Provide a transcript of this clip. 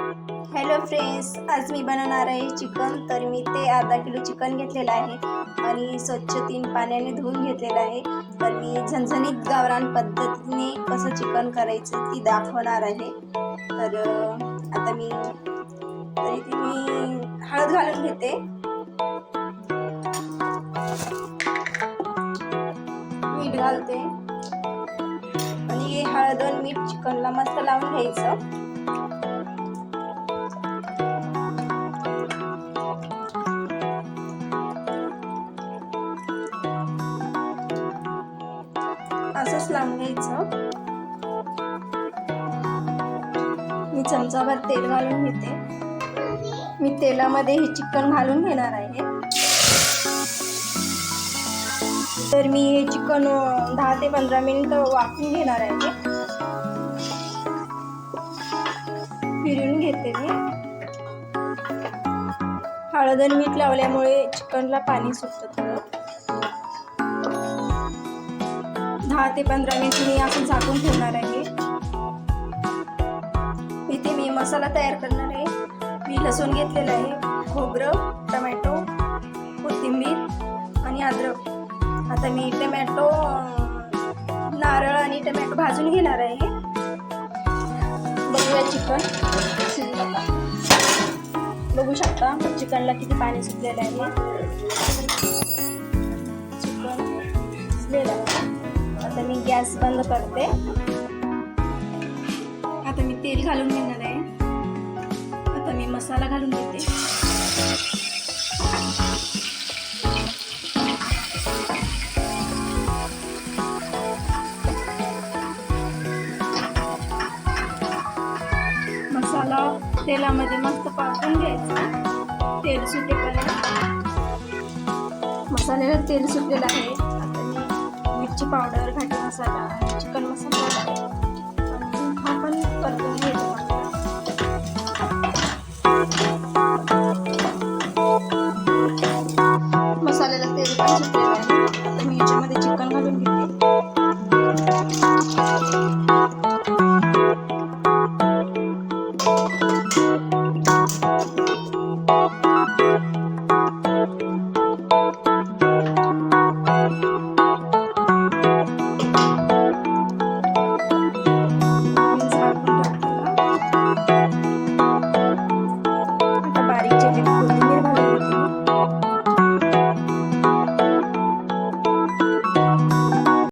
Hello friends, आज मी बनवणार आहे चिकन. तर मी ते अर्धा किलो चिकन घेतलेलं आहे आणि स्वच्छ 3 पाण्याने धुवून घेतलेलं आहे. तर मी झणझणीत गावरान पद्धतीने कसं चिकन करायचं ती दाखवणार आहे. तर आता मी हळद घालून घेते. मीठ घालते आणि हळद आणि मीठ चिकनला मस्त लावून घ्यायचं. असंच लावून घ्यायचं. मी चमचाभर तेल घालून घेते. मी तेलामध्ये हे चिकन घालून घेणार आहे. तर मी हे चिकन 10 ते 15 मिनिटं वाफवून घेणार आहे. फिरवून घेते मी. हळद आणि मीठ लावल्यामुळे चिकनला पाणी सुटतं थोडं. 10 ते 15 मिनिट मी असं झाकून ठेवणार आहे. इथे मी मसाला तयार करणार आहे. मी लसूण घेतलेला आहे, खोबरं, टमॅटो, कोथिंबीर आणि अद्रक. आता मी टमॅटो, नारळ आणि टमॅटो भाजून घेणार आहे. बघूया चिकन शिजलं का. बघू शकता चिकनला किती पाणी सुटलेलं आहे. चिकन शिजलेलं आहे. आता मी गॅस बंद करते. आता मी तेल घालून घेणार आहे. आता मी मसाला घालून घेते. मसाला तेलामध्ये मस्त परतून घ्यायचा, तेल सुटेपर्यंत. मसाल्याला तेल सुटलेलं आहे. आता मी मिरची पावडर, घाटी मसाला आणि चिकन मसाला